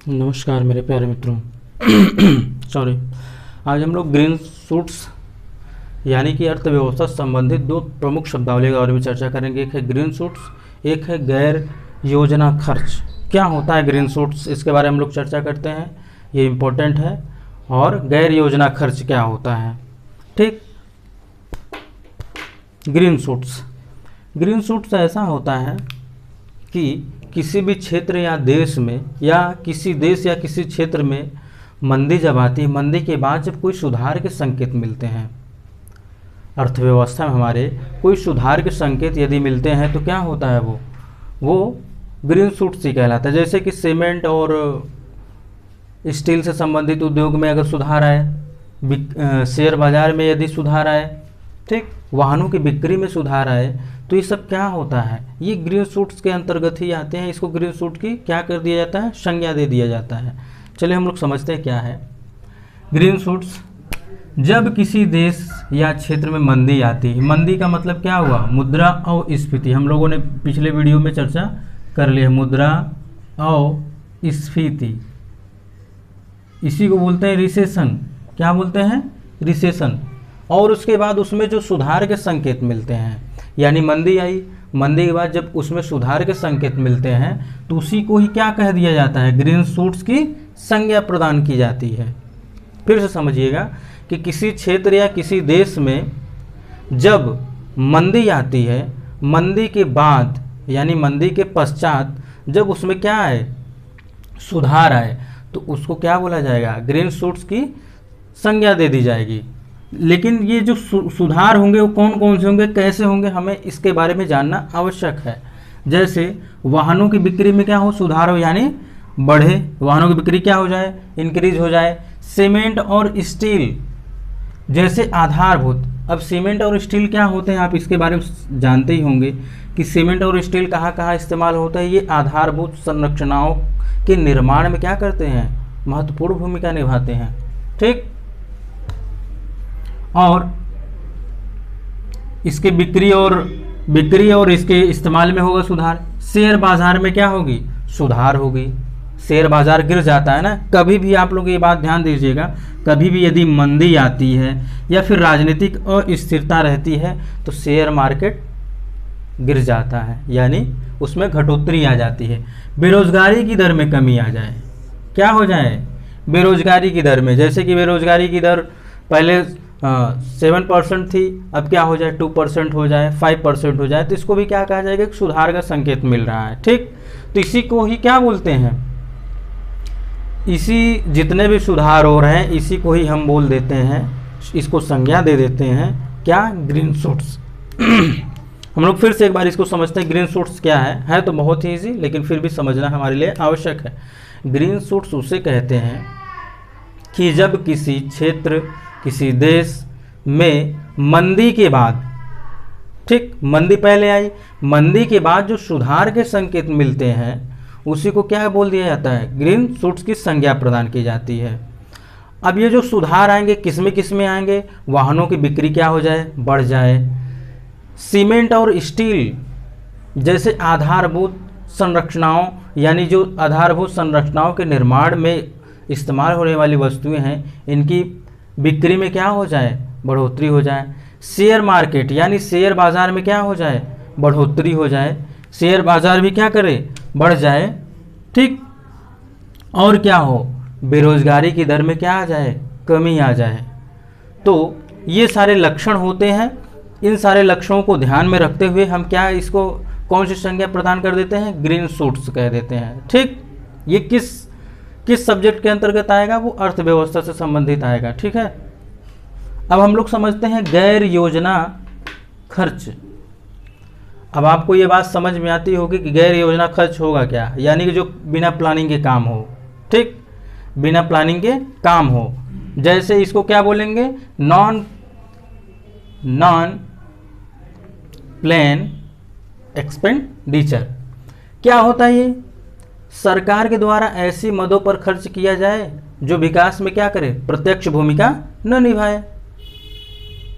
नमस्कार मेरे प्यारे मित्रों। सॉरी। आज हम लोग ग्रीन शूट्स यानी कि अर्थव्यवस्था से संबंधित दो प्रमुख शब्दावली के बारे में चर्चा करेंगे। एक है ग्रीन शूट्स, एक है गैर योजना खर्च। क्या होता है ग्रीन शूट्स, इसके बारे में हम लोग चर्चा करते हैं, ये इम्पोर्टेंट है। और गैर योजना खर्च क्या होता है, ठीक। ग्रीन शूट्स ऐसा होता है कि किसी भी क्षेत्र या देश में या किसी देश या किसी क्षेत्र में मंदी जब आती है, मंदी के बाद जब कोई सुधार के संकेत मिलते हैं, अर्थव्यवस्था में हमारे कोई सुधार के संकेत यदि मिलते हैं तो क्या होता है, वो ग्रीन शूट्स ही कहलाता है। जैसे कि सीमेंट और स्टील से संबंधित उद्योग में अगर सुधार आए, शेयर बाजार में यदि सुधार आए, ठीक, वाहनों की बिक्री में सुधार आए, तो ये सब क्या होता है, ये ग्रीन शूट्स के अंतर्गत ही आते हैं। इसको ग्रीन शूट की क्या कर दिया जाता है, संज्ञा दे दिया जाता है। चलिए हम लोग समझते हैं क्या है ग्रीन शूट्स। जब किसी देश या क्षेत्र में मंदी आती है, मंदी का मतलब क्या हुआ, मुद्रा अस्फीति। हम लोगों ने पिछले वीडियो में चर्चा कर ली है, मुद्रा अस्फीति, इसी को बोलते हैं रिसेशन। क्या बोलते हैं, रिसेशन। और उसके बाद उसमें जो सुधार के संकेत मिलते हैं, यानी मंदी आई, मंदी के बाद जब उसमें सुधार के संकेत मिलते हैं तो उसी को ही क्या कह दिया जाता है, ग्रीन शूट्स की संज्ञा प्रदान की जाती है। फिर से समझिएगा कि किसी क्षेत्र या किसी देश में जब मंदी आती है, मंदी के बाद यानी मंदी के पश्चात जब उसमें क्या आए, सुधार आए, तो उसको क्या बोला जाएगा, ग्रीन शूट्स की संज्ञा दे दी जाएगी। लेकिन ये जो सुधार होंगे वो कौन कौन से होंगे, कैसे होंगे, हमें इसके बारे में जानना आवश्यक है। जैसे वाहनों की बिक्री में क्या हो, सुधार हो, यानी बढ़े, वाहनों की बिक्री क्या हो जाए, इंक्रीज हो जाए। सीमेंट और स्टील जैसे आधारभूत, अब सीमेंट और स्टील क्या होते हैं, आप इसके बारे में जानते ही होंगे कि सीमेंट और स्टील कहाँ कहाँ इस्तेमाल होता है। ये आधारभूत संरचनाओं के निर्माण में क्या करते हैं, महत्वपूर्ण भूमिका निभाते हैं, ठीक। और इसके बिक्री और इसके इस्तेमाल में होगा सुधार। शेयर बाजार में क्या होगी, सुधार होगी। शेयर बाजार गिर जाता है ना, कभी भी आप लोग ये बात ध्यान दीजिएगा, कभी भी यदि मंदी आती है या फिर राजनीतिक अस्थिरता रहती है तो शेयर मार्केट गिर जाता है, यानी उसमें घटोत्तरी आ जाती है। बेरोजगारी की दर में कमी आ जाए, क्या हो जाए, बेरोजगारी की दर में, जैसे कि बेरोजगारी की दर पहले 7% थी, अब क्या हो जाए 2% हो जाए, 5% हो जाए, तो इसको भी क्या कहा जाएगा, सुधार का संकेत मिल रहा है, ठीक। तो इसी को ही क्या बोलते हैं, इसी जितने भी सुधार हो रहे हैं इसी को ही हम बोल देते हैं, इसको संज्ञा दे देते हैं, क्या, ग्रीन शूट्स। हम लोग फिर से एक बार इसको समझते हैं, ग्रीन शूट्स क्या है तो बहुत ही ईजी, लेकिन फिर भी समझना हमारे लिए आवश्यक है। ग्रीन शूट्स उसे कहते हैं कि जब किसी क्षेत्र, किसी देश में मंदी के बाद, ठीक, मंदी पहले आई, मंदी के बाद जो सुधार के संकेत मिलते हैं उसी को क्या बोल दिया जाता है, ग्रीन शूट्स की संज्ञा प्रदान की जाती है। अब ये जो सुधार आएंगे किस में आएंगे, वाहनों की बिक्री क्या हो जाए, बढ़ जाए। सीमेंट और स्टील जैसे आधारभूत संरचनाओं, यानी जो आधारभूत संरचनाओं के निर्माण में इस्तेमाल होने वाली वस्तुएं हैं, इनकी बिक्री में क्या हो जाए, बढ़ोतरी हो जाए। शेयर मार्केट यानी शेयर बाजार में क्या हो जाए, बढ़ोतरी हो जाए, शेयर बाजार भी क्या करे, बढ़ जाए, ठीक। और क्या हो, बेरोजगारी की दर में क्या आ जाए, कमी आ जाए। तो ये सारे लक्षण होते हैं, इन सारे लक्षणों को ध्यान में रखते हुए हम क्या, इसको कौन सी संज्ञा प्रदान कर देते हैं, ग्रीन शूट्स कह देते हैं, ठीक। ये किस सब्जेक्ट के अंतर्गत आएगा, वो अर्थव्यवस्था से संबंधित आएगा, ठीक है। अब हम लोग समझते हैं गैर योजना खर्च। अब आपको ये बात समझ में आती होगी कि गैर योजना खर्च होगा क्या, यानी कि जो बिना प्लानिंग के काम हो, ठीक, बिना प्लानिंग के काम हो। जैसे इसको क्या बोलेंगे, नॉन प्लान एक्सपेंडिचर। क्या होता है ये, सरकार के द्वारा ऐसी मदों पर खर्च किया जाए जो विकास में क्या करे, प्रत्यक्ष भूमिका न निभाए,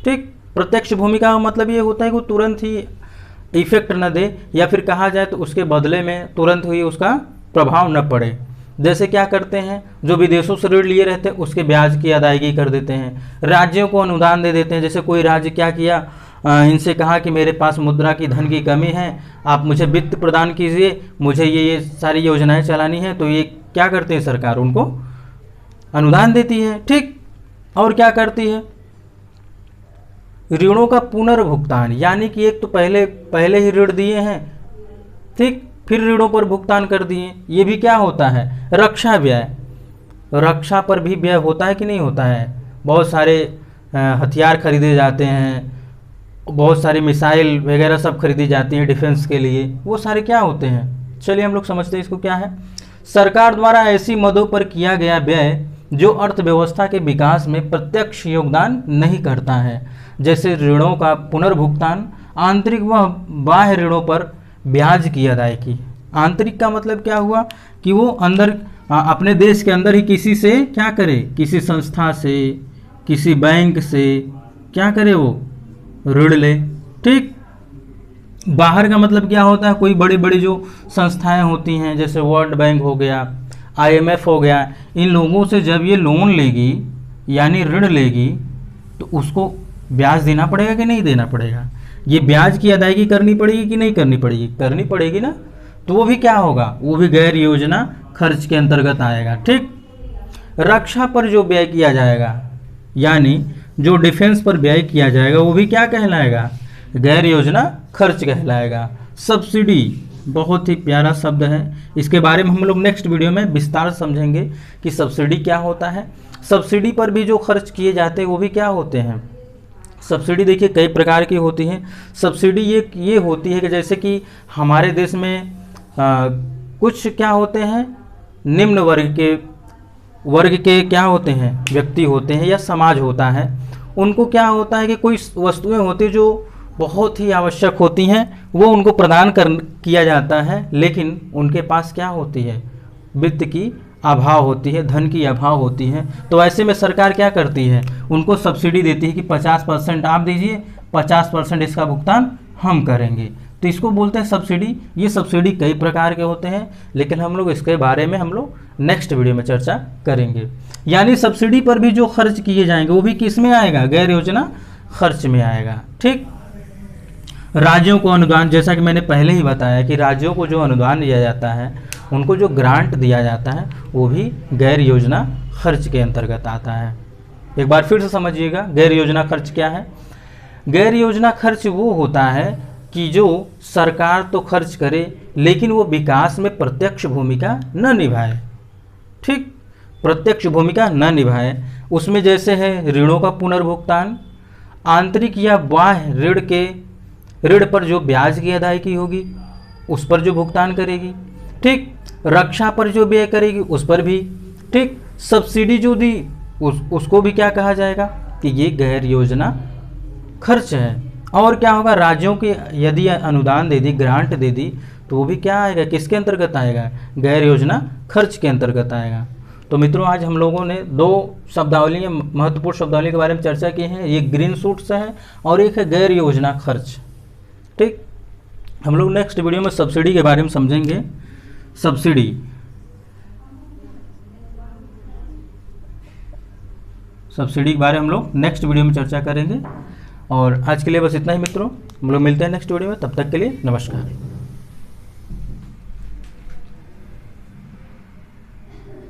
ठीक। प्रत्यक्ष भूमिका का मतलब ये होता है कि वो तुरंत ही इफेक्ट न दे, या फिर कहा जाए तो उसके बदले में तुरंत ही उसका प्रभाव न पड़े। जैसे क्या करते हैं, जो विदेशों से ऋण लिए रहते हैं उसके ब्याज की अदायगी कर देते हैं। राज्यों को अनुदान दे देते हैं, जैसे कोई राज्य क्या किया, इनसे कहा कि मेरे पास मुद्रा की धन की कमी है, आप मुझे वित्त प्रदान कीजिए, मुझे ये सारी योजनाएं चलानी है, तो ये क्या करते हैं, सरकार उनको अनुदान देती है। ठीक, और क्या करती है, ऋणों का पुनर्भुगतान, यानी कि एक तो पहले ही ऋण दिए हैं, ठीक, फिर ऋणों पर भुगतान कर दिए। ये भी क्या होता है, रक्षा व्यय, रक्षा पर भी व्यय होता है कि नहीं होता है। बहुत सारे हथियार खरीदे जाते हैं, बहुत सारी मिसाइल वगैरह सब खरीदी जाती हैं डिफेंस के लिए, वो सारे क्या होते हैं। चलिए हम लोग समझते हैं इसको क्या है। सरकार द्वारा ऐसी मदों पर किया गया व्यय जो अर्थव्यवस्था के विकास में प्रत्यक्ष योगदान नहीं करता है, जैसे ऋणों का पुनर्भुगतान, आंतरिक व बाह्य ऋणों पर ब्याज की अदायगी। आंतरिक का मतलब क्या हुआ कि वो अंदर अपने देश के अंदर ही किसी से क्या करे, किसी संस्था से, किसी बैंक से क्या करे, वो ऋण ले। ठीक, बाहर का मतलब क्या होता है, कोई बड़ी बड़ी जो संस्थाएं होती हैं, जैसे वर्ल्ड बैंक हो गया, IMF हो गया, इन लोगों से जब ये लोन लेगी यानी ऋण लेगी तो उसको ब्याज देना पड़ेगा कि नहीं देना पड़ेगा। ये ब्याज की अदायगी करनी पड़ेगी कि नहीं करनी पड़ेगी, करनी पड़ेगी ना। तो वो भी क्या होगा, वो भी गैर योजना खर्च के अंतर्गत आएगा। ठीक, रक्षा पर जो व्यय किया जाएगा यानी जो डिफेंस पर व्यय किया जाएगा वो भी क्या कहलाएगा, गैर योजना खर्च कहलाएगा। सब्सिडी बहुत ही प्यारा शब्द है, इसके बारे में हम लोग नेक्स्ट वीडियो में विस्तार समझेंगे कि सब्सिडी क्या होता है। सब्सिडी पर भी जो खर्च किए जाते हैं वो भी क्या होते हैं। सब्सिडी देखिए कई प्रकार की होती हैं। सब्सिडी ये होती है कि जैसे कि हमारे देश में कुछ क्या होते हैं, निम्न वर्ग के क्या होते हैं, व्यक्ति होते हैं या समाज होता है, उनको क्या होता है कि कोई वस्तुएं होती हैं जो बहुत ही आवश्यक होती हैं, वो उनको प्रदान किया जाता है, लेकिन उनके पास क्या होती है, वित्त की अभाव होती है, धन की अभाव होती है। तो ऐसे में सरकार क्या करती है, उनको सब्सिडी देती है कि 50% आप दीजिए, 50% इसका भुगतान हम करेंगे। तो इसको बोलते हैं सब्सिडी। ये सब्सिडी कई प्रकार के होते हैं, लेकिन हम लोग इसके बारे में हम लोग नेक्स्ट वीडियो में चर्चा करेंगे। यानी सब्सिडी पर भी जो खर्च किए जाएंगे वो भी किस में आएगा, गैर योजना खर्च में आएगा। ठीक, राज्यों को अनुदान, जैसा कि मैंने पहले ही बताया कि राज्यों को जो अनुदान दिया जाता है, उनको जो ग्रांट दिया जाता है, वो भी गैर योजना खर्च के अंतर्गत आता है। एक बार फिर से समझिएगा, गैर योजना खर्च क्या है। गैर योजना खर्च वो होता है कि जो सरकार तो खर्च करे लेकिन वो विकास में प्रत्यक्ष भूमिका न निभाए। ठीक, प्रत्यक्ष भूमिका न निभाए। उसमें जैसे है ऋणों का पुनर्भुगतान, आंतरिक या बाह्य ऋण पर जो ब्याज की अदायगी होगी उस पर जो भुगतान करेगी। ठीक, रक्षा पर जो व्यय करेगी उस पर भी। ठीक, सब्सिडी जो दी उसको भी क्या कहा जाएगा कि ये गैर योजना खर्च है। और क्या होगा, राज्यों के यदि अनुदान दे दी, ग्रांट दे दी, तो वो भी क्या आएगा, किसके अंतर्गत आएगा, गैर योजना खर्च के अंतर्गत आएगा। तो मित्रों आज हम लोगों ने दो शब्दावली, महत्वपूर्ण शब्दावली के बारे में चर्चा की है। एक ग्रीन शूट्स है और एक है गैर योजना खर्च। ठीक, हम लोग नेक्स्ट वीडियो में सब्सिडी के बारे में समझेंगे। सब्सिडी के बारे में हम लोग नेक्स्ट वीडियो में चर्चा करेंगे। और आज के लिए बस इतना ही मित्रों, हम लोग मिलते हैं नेक्स्ट वीडियो में। तब तक के लिए नमस्कार।